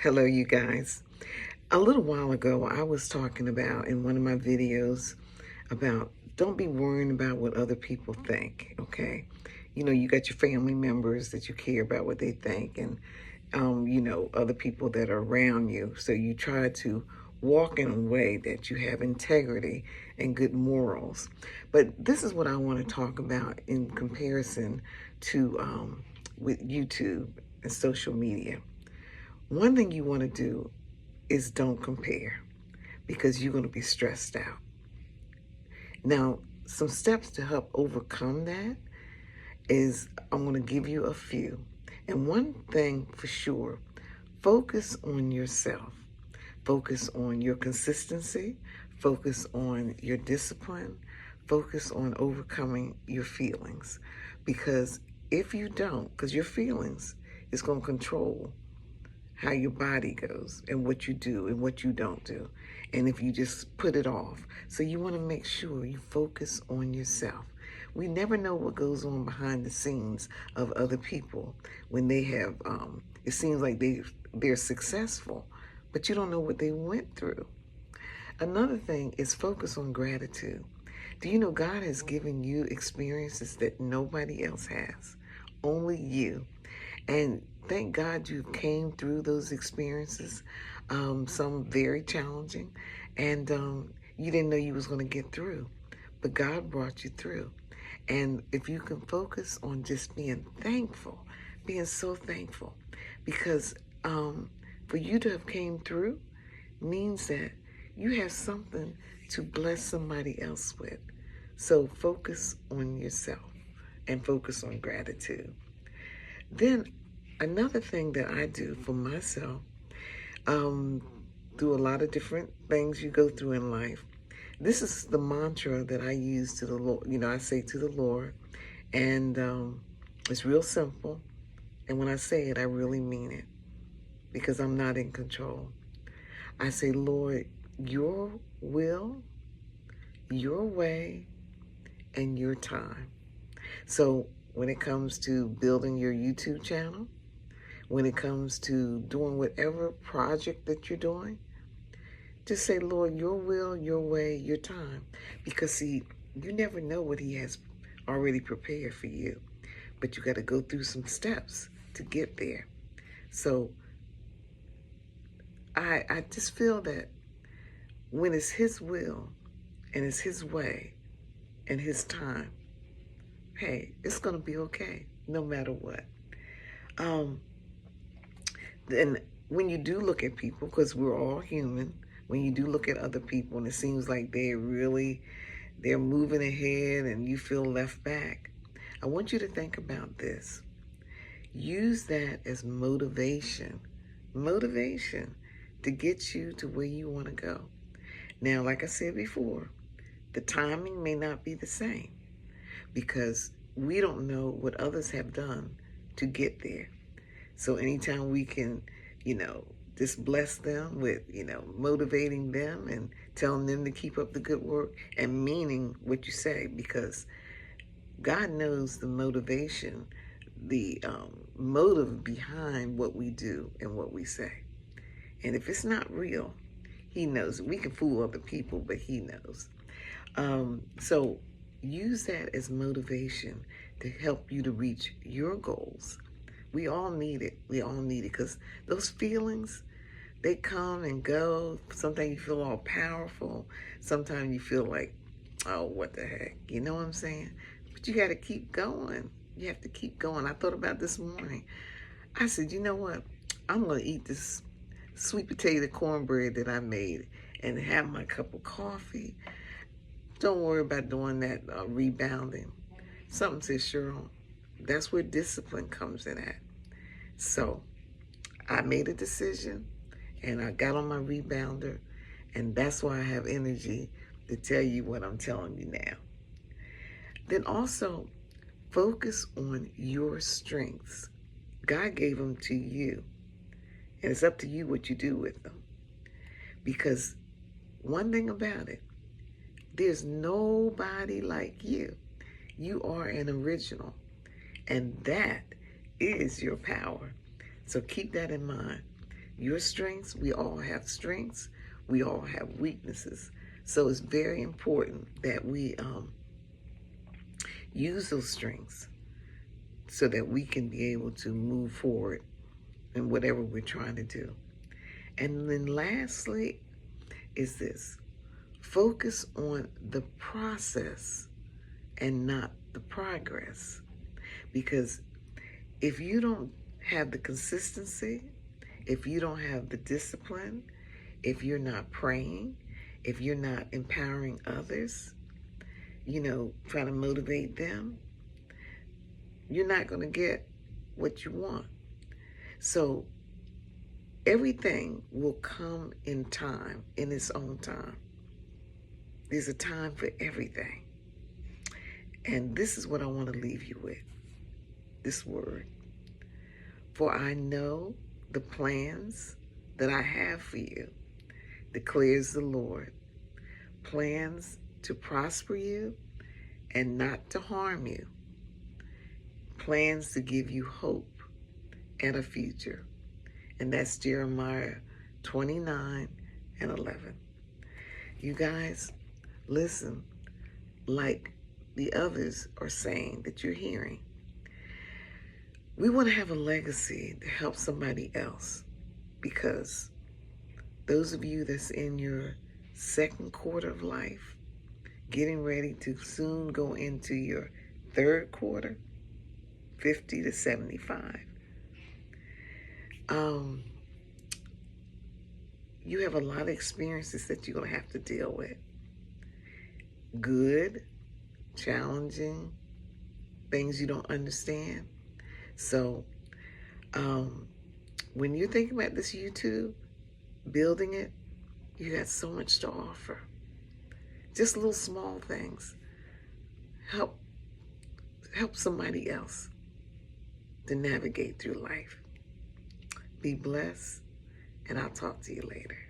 Hello, you guys. A little while ago, I was talking about in one of my videos about don't be worrying about what other people think, okay? You know, you got your family members that you care about what they think, and, other people that are around you. So you try to walk in a way that you have integrity and good morals. But this is what I want to talk about in comparison to with YouTube and social media. One thing you want to do is don't compare because you're going to be stressed out. Now, some steps to help overcome that is I'm going to give you a few. And one thing for sure, focus on yourself. Focus on your consistency. Focus on your discipline. Focus on overcoming your feelings. Because if you don't, because your feelings is going to control how your body goes and what you do and what you don't do. And if you just put it off. So you want to make sure you focus on yourself. We never know what goes on behind the scenes of other people when they have, it seems like they're successful, but you don't know what they went through. Another thing is focus on gratitude. Do you know God has given you experiences that nobody else has? Only you. And thank God you came through those experiences, some very challenging, and you didn't know you was going to get through, but God brought you through. And if you can focus on just being thankful, being so thankful, because for you to have came through means that you have something to bless somebody else with. So focus on yourself and focus on gratitude. Then another thing that I do for myself, through a lot of different things you go through in life, this is the mantra that I use to the Lord. You know, I say to the Lord, and it's real simple. And when I say it, I really mean it because I'm not in control. I say, Lord, your will, your way, and your time. So when it comes to building your YouTube channel, when it comes to doing whatever project that you're doing, just say, Lord, your will, your way, your time. Because see, you never know what he has already prepared for you, but you got to go through some steps to get there. So I just feel that when it's his will and it's his way and his time, hey, it's going to be okay no matter what. Then when you do look at people, because we're all human, when you do look at other people and it seems like they're moving ahead and you feel left back, I want you to think about this. Use that as motivation to get you to where you want to go. Now, like I said before, the timing may not be the same because we don't know what others have done to get there. So anytime we can, just bless them with, motivating them and telling them to keep up the good work and meaning what you say, because God knows the motivation, the motive behind what we do and what we say. And if it's not real, he knows. We can fool other people, but he knows. So use that as motivation to help you to reach your goals. We all need it. We all need it because those feelings, they come and go. Sometimes you feel all powerful. Sometimes you feel like, oh, what the heck? You know what I'm saying? But you got to keep going. You have to keep going. I thought about this morning. I said, you know what? I'm going to eat this sweet potato cornbread that I made and have my cup of coffee. Don't worry about doing that rebounding. Something says, Cheryl, that's where discipline comes in at. So I made a decision and I got on my rebounder, and that's why I have energy to tell you what I'm telling you now. Then also focus on your strengths. God gave them to you, and it's up to you what you do with them. Because one thing about it, there's nobody like you. You are an original, and that is your power. So keep that in mind. your strengths. We all have strengths. We all have weaknesses. So it's very important that we use those strengths so that we can be able to move forward in whatever we're trying to do. And then lastly is this: focus on the process and not the progress. Because if you don't have the consistency, if you don't have the discipline, if you're not praying, if you're not empowering others, trying to motivate them, you're not going to get what you want. So everything will come in time, in its own time. There's a time for everything. And this is what I want to leave you with, this word. For I know the plans that I have for you, declares the Lord. Plans to prosper you and not to harm you. Plans to give you hope and a future. And that's Jeremiah 29:11. You guys, listen, like the others are saying that you're hearing. We want to have a legacy to help somebody else, because those of you that's in your second quarter of life, getting ready to soon go into your third quarter, 50 to 75, you have a lot of experiences that you're going to have to deal with. Good, challenging, things you don't understand. So when you're thinking about this YouTube, building it, you got so much to offer. Just little small things. Help somebody else to navigate through life. Be blessed, and I'll talk to you later.